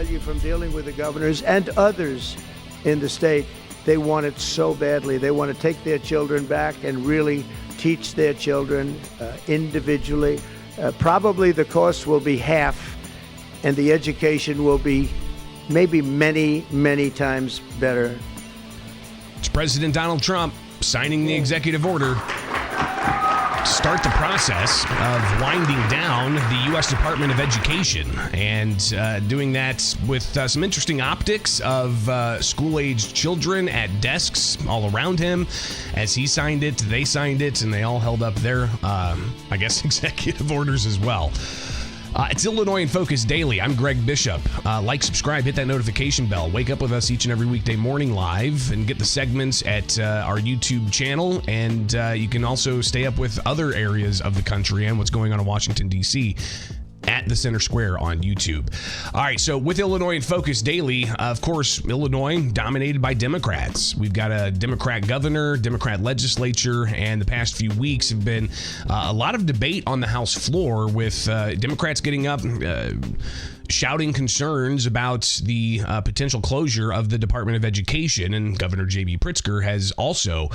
tell you from dealing with the governors and others in the state, they want it so badly. They want to take their children back and really teach their children individually. Probably the cost will be half, and the education will be maybe many, many times better. It's President Donald Trump signing the executive order to start the process of winding down the U.S. Department of Education, and doing that with some interesting optics of school-aged children at desks all around him. As he signed it, they signed it, and they all held up their, executive orders as well. It's Illinois in Focus Daily. I'm Greg Bishop. Like, subscribe, hit that notification bell. Wake up with us each and every weekday morning live and get the segments at our YouTube channel. And you can also stay up with other areas of the country and what's going on in Washington, D.C. at the Center Square on YouTube. All right, so with Illinois in Focus Daily, of course, Illinois dominated by Democrats. We've got a Democrat governor, Democrat legislature, and the past few weeks have been a lot of debate on the House floor with Democrats getting up, shouting concerns about the potential closure of the Department of Education. And Governor J.B. Pritzker has also,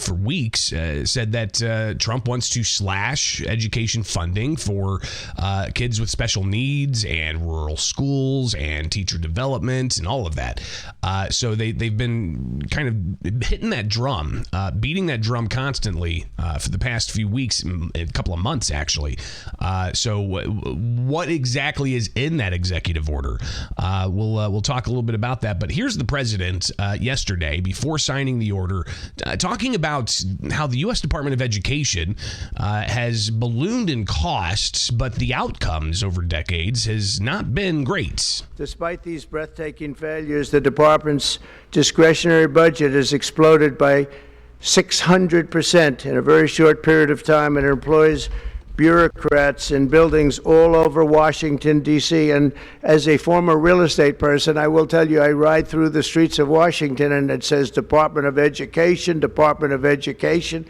for weeks, said that Trump wants to slash education funding for kids with special needs and rural schools and teacher development and all of that. So they've been kind of hitting that drum, beating that drum constantly for the past few weeks, a couple of months, actually. So what exactly is in that executive order? We'll talk a little bit about that. But here's the president yesterday, before signing the order, talking about how the U.S. Department of Education has ballooned in costs, but the outcomes over decades has not been great. Despite these breathtaking failures, the department's discretionary budget has exploded by 600% in a very short period of time, and it employs bureaucrats in buildings all over Washington, D.C. And as a former real estate person, I will tell you, I ride through the streets of Washington and it says Department of Education, Department of Education.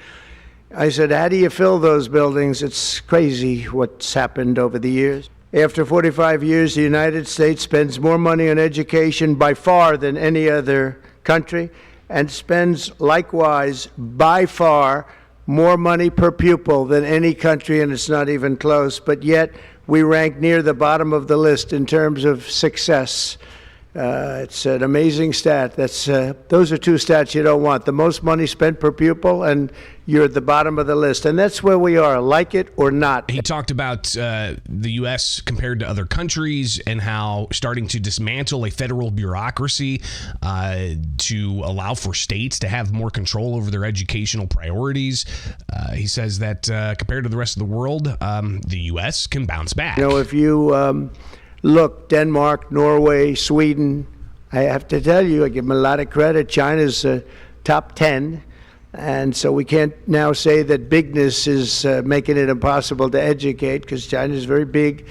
I said, how do you fill those buildings? It's crazy what's happened over the years. After 45 years, the United States spends more money on education by far than any other country, and spends likewise by far more money per pupil than any country, and it's not even close. But yet we rank near the bottom of the list in terms of success. It's an amazing stat. Those are two stats you don't want. The most money spent per pupil, and you're at the bottom of the list. And that's where we are, like it or not. He talked about the U.S. compared to other countries and how starting to dismantle a federal bureaucracy to allow for states to have more control over their educational priorities. He says that compared to the rest of the world, the U.S. can bounce back. You know, if you look, Denmark, Norway, Sweden, I have to tell you, I give them a lot of credit. China's top 10. And so we can't now say that bigness is making it impossible to educate, because China is very big.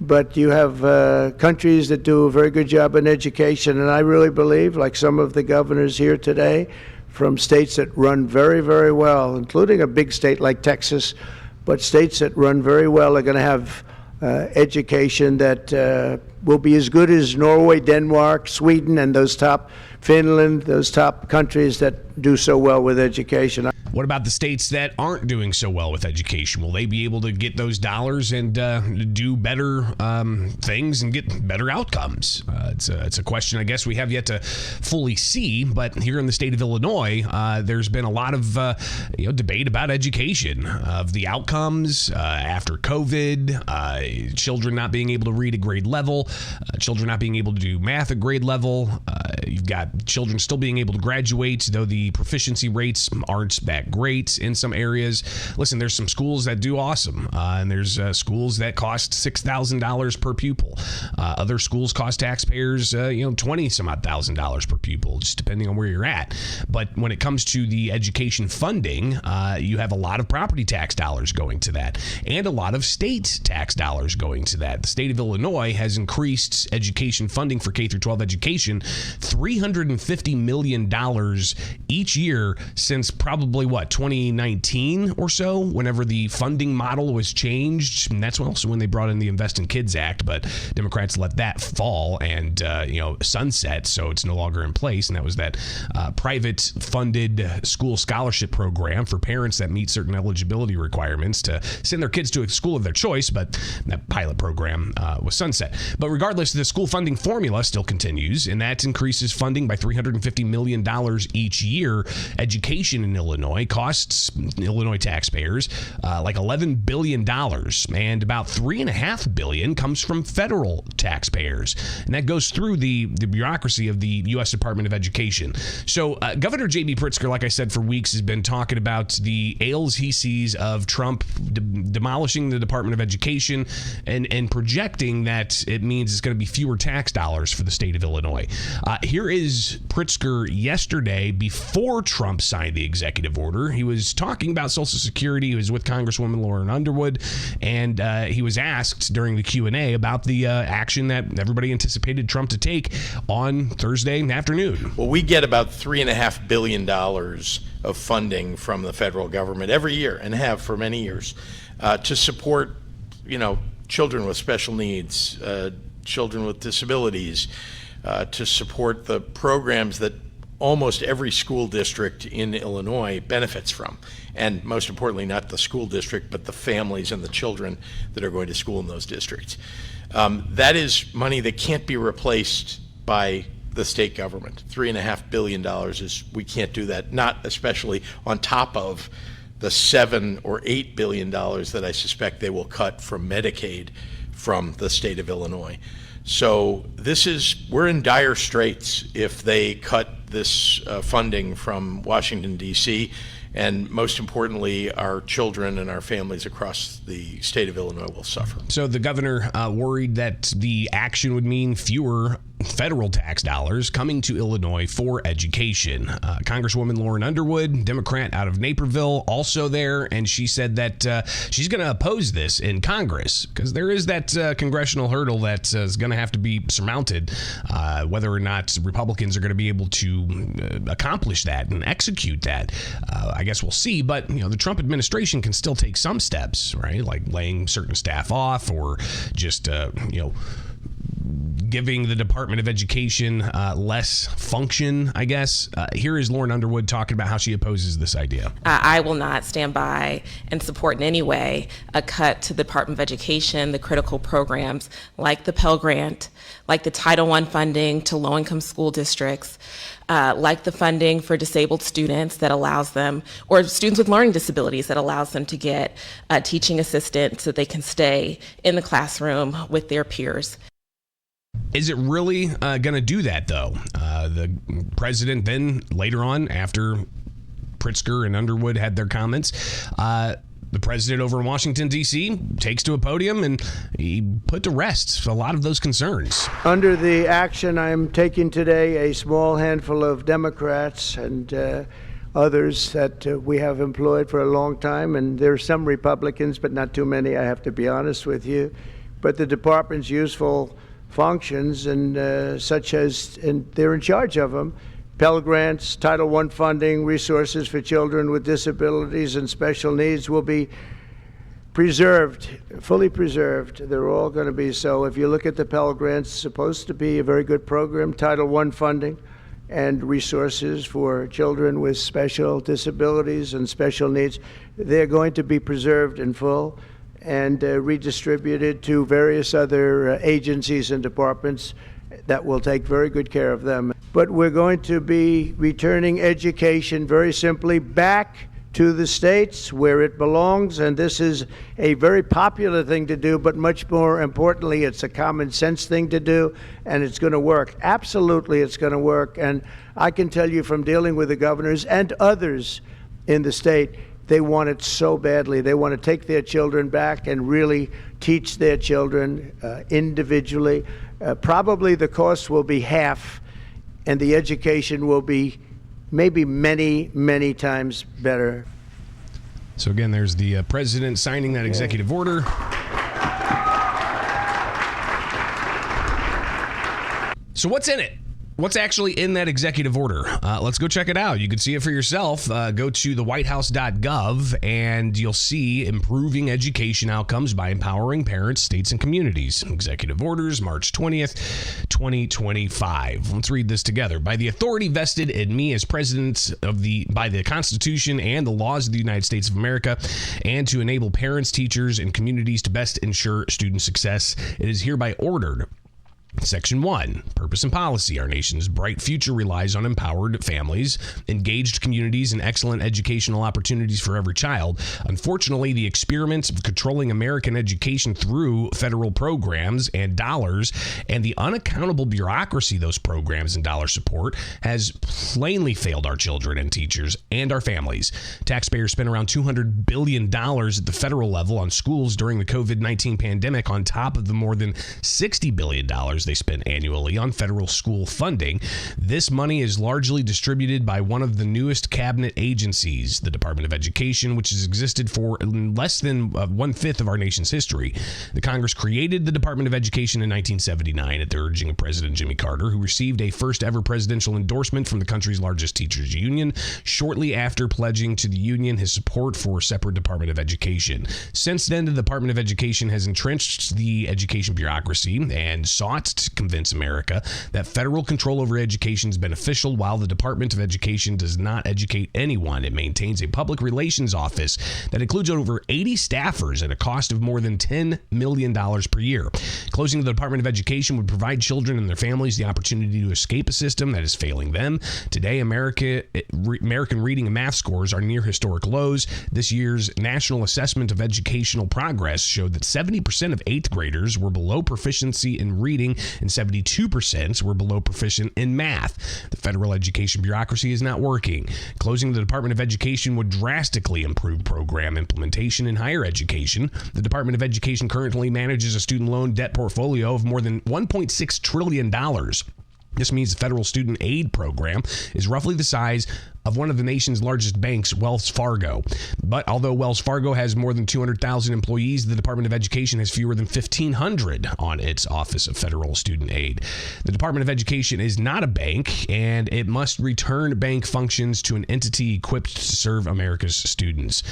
But you have countries that do a very good job in education. And I really believe, like some of the governors here today, from states that run very, very well, including a big state like Texas, but states that run very well are going to have education that will be as good as Norway, Denmark, Sweden, and those top, Finland, those top countries that do so well with education. What about the states that aren't doing so well with education? Will they be able to get those dollars and do better things and get better outcomes? It's a question I guess we have yet to fully see. But here in the state of Illinois, there's been a lot of debate about education, of the outcomes after COVID, children not being able to read at grade level, children not being able to do math at grade level. You've got children still being able to graduate, though the proficiency rates aren't that great in some areas. Listen, there's some schools that do awesome, and there's schools that cost $6,000 per pupil. Other schools cost taxpayers, $20-some-odd thousand per pupil, just depending on where you're at. But when it comes to the education funding, you have a lot of property tax dollars going to that, and a lot of state tax dollars going to that. The state of Illinois has increased increased education funding for K through 12 education, $350 million each year since probably 2019 or so, whenever the funding model was changed. And that's also when they brought in the Invest in Kids Act, but Democrats let that fall and sunset, so it's no longer in place. And that was that private funded school scholarship program for parents that meet certain eligibility requirements to send their kids to a school of their choice, but that pilot program was sunset. But regardless, the school funding formula still continues, and that increases funding by $350 million each year. Education in Illinois costs Illinois taxpayers like $11 billion, and about $3.5 billion comes from federal taxpayers, and that goes through the bureaucracy of the U.S. Department of Education. So Governor J.B. Pritzker, like I said, for weeks has been talking about the ails he sees of Trump demolishing the Department of Education and projecting that it means it's going to be fewer tax dollars for the state of Illinois. Here is Pritzker yesterday before Trump signed the executive order. He was talking about Social Security. He was with Congresswoman Lauren Underwood, and he was asked during the Q&A about the action that everybody anticipated Trump to take on Thursday afternoon. Well, we get about $3.5 billion of funding from the federal government every year, and have for many years, to support, children with special needs, children with disabilities, to support the programs that almost every school district in Illinois benefits from. And most importantly, not the school district, but the families and the children that are going to school in those districts. That is money that can't be replaced by the state government. $3.5 billion we can't do that, not especially on top of the $7 or $8 billion that I suspect they will cut from Medicaid from the state of Illinois. So we're in dire straits if they cut this funding from Washington, D.C., and most importantly, our children and our families across the state of Illinois will suffer. So the governor worried that the action would mean fewer federal tax dollars coming to Illinois for education. Congresswoman Lauren Underwood, Democrat out of Naperville, also there, and she said that she's going to oppose this in Congress because there is that congressional hurdle that is going to have to be surmounted, whether or not Republicans are going to be able to accomplish that and execute that. I guess we'll see, but the Trump administration can still take some steps, right? Like laying certain staff off or just giving the Department of Education less function, I guess. Here is Lauren Underwood talking about how she opposes this idea. I will not stand by and support in any way a cut to the Department of Education, the critical programs like the Pell Grant, like the Title I funding to low-income school districts, like the funding for disabled students that allows them, or students with learning disabilities that allows them to get a teaching assistant so they can stay in the classroom with their peers. Is it really going to do that, though? The president then, later on, after Pritzker and Underwood had their comments, the president over in Washington, D.C., takes to a podium and he put to rest a lot of those concerns. Under the action I'm taking today, a small handful of Democrats and others that we have employed for a long time, and there are some Republicans, but not too many, I have to be honest with you, but the department's useful functions and such as, and they're in charge of them. Pell Grants, Title I funding, resources for children with disabilities and special needs will be preserved, fully preserved. They're all going to be so. If you look at the Pell Grants, it's supposed to be a very good program. Title I funding and resources for children with special disabilities and special needs, they're going to be preserved in full and redistributed to various other agencies and departments that will take very good care of them. But we're going to be returning education very simply back to the states where it belongs, and this is a very popular thing to do, but much more importantly, it's a common sense thing to do, and it's going to work. Absolutely, it's going to work, and I can tell you from dealing with the governors and others in the state, they want it so badly. They want to take their children back and really teach their children individually. Probably the cost will be half, and the education will be maybe many, many times better. So again, there's the president signing that executive order. So what's in it? What's actually in that executive order? Let's go check it out. You can see it for yourself. Go to thewhitehouse.gov and you'll see improving education outcomes by empowering parents, states, and communities. Executive orders, March 20th, 2025. Let's read this together. By the authority vested in me as president by the Constitution and the laws of the United States of America, and to enable parents, teachers, and communities to best ensure student success, it is hereby ordered. Section 1, Purpose and Policy. Our nation's bright future relies on empowered families, engaged communities, and excellent educational opportunities for every child. Unfortunately, the experiments of controlling American education through federal programs and dollars, and the unaccountable bureaucracy those programs and dollars support, has plainly failed our children and teachers and our families. Taxpayers spent around $200 billion at the federal level on schools during the COVID-19 pandemic, on top of the more than $60 billion they spend annually on federal school funding. This money is largely distributed by one of the newest cabinet agencies, the Department of Education, which has existed for less than 1/5 of our nation's history. The Congress created the Department of Education in 1979 at the urging of President Jimmy Carter, who received a first ever presidential endorsement from the country's largest teachers union, shortly after pledging to the union his support for a separate Department of Education. Since then, the Department of Education has entrenched the education bureaucracy and sought to convince America that federal control over education is beneficial, while the Department of Education does not educate anyone. It maintains a public relations office that includes over 80 staffers at a cost of more than $10 million per year. Closing the Department of Education would provide children and their families the opportunity to escape a system that is failing them. Today, American reading and math scores are near historic lows. This year's National Assessment of Educational Progress showed that 70% of 8th graders were below proficiency in reading and 72% were below proficient in math. The federal education bureaucracy is not working. Closing the Department of Education would drastically improve program implementation in higher education. The Department of Education currently manages a student loan debt portfolio of more than $1.6 trillion. This means the federal student aid program is roughly the size of one of the nation's largest banks, Wells Fargo. But although Wells Fargo has more than 200,000 employees, the Department of Education has fewer than 1,500 on its Office of Federal Student Aid. The Department of Education is not a bank, and it must return bank functions to an entity equipped to serve America's students.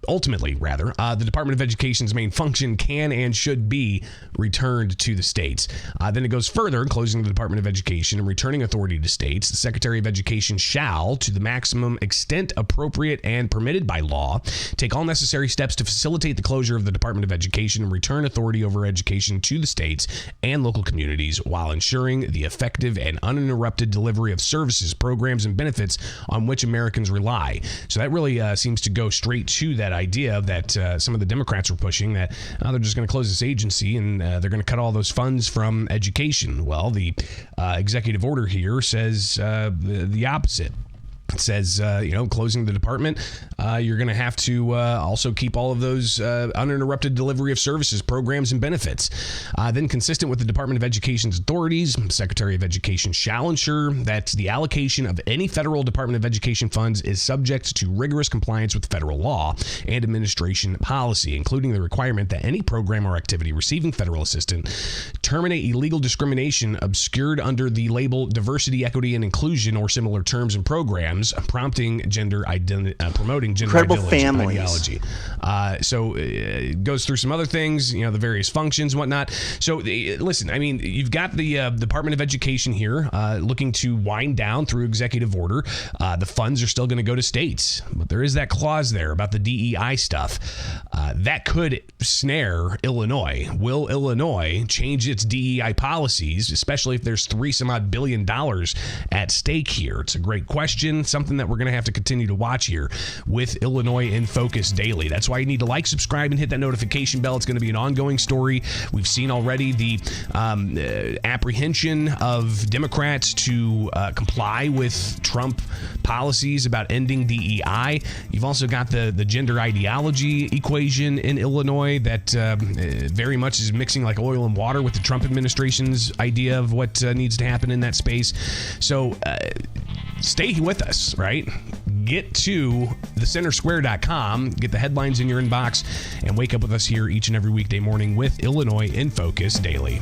Ultimately, the Department of Education's main function can and should be returned to the states. Then it goes further, closing the Department of Education and returning authority to states. The Secretary of Education shall, to the maximum extent appropriate and permitted by law, take all necessary steps to facilitate the closure of the Department of Education and return authority over education to the states and local communities, while ensuring the effective and uninterrupted delivery of services, programs, and benefits on which Americans rely. So that really seems to go straight to that idea that some of the Democrats were pushing, that they're just going to close this agency and they're going to cut all those funds from education. Well, the executive order here says the opposite. It says, closing the department, you're going to have to also keep all of those uninterrupted delivery of services, programs, and benefits. Then, consistent with the Department of Education's authorities, the Secretary of Education shall ensure that the allocation of any federal Department of Education funds is subject to rigorous compliance with federal law and administration policy, including the requirement that any program or activity receiving federal assistance terminate illegal discrimination obscured under the label diversity, equity, and inclusion, or similar terms and programs promoting gender identity Incredible families. ideology. So it goes through some other things, the various functions and whatnot. So listen, I mean, you've got the Department of Education here looking to wind down through executive order. The funds are still going to go to states, but there is that clause there about the DEI stuff. That could snare Illinois. Will Illinois change its DEI policies, especially if there's $3-some-odd billion at stake here? It's a great question, something that we're going to have to continue to watch here with Illinois in Focus Daily. That's why you need to like, subscribe, and hit that notification bell. It's going to be an ongoing story. We've seen already the apprehension of Democrats to comply with Trump policies about ending DEI. You've also got the gender ideology equation in Illinois that very much is mixing like oil and water with the Trump administration's idea of what needs to happen in that space. So stay with us, right? get to thecentersquare.com, get the headlines in your inbox, and wake up with us here each and every weekday morning with Illinois in Focus Daily.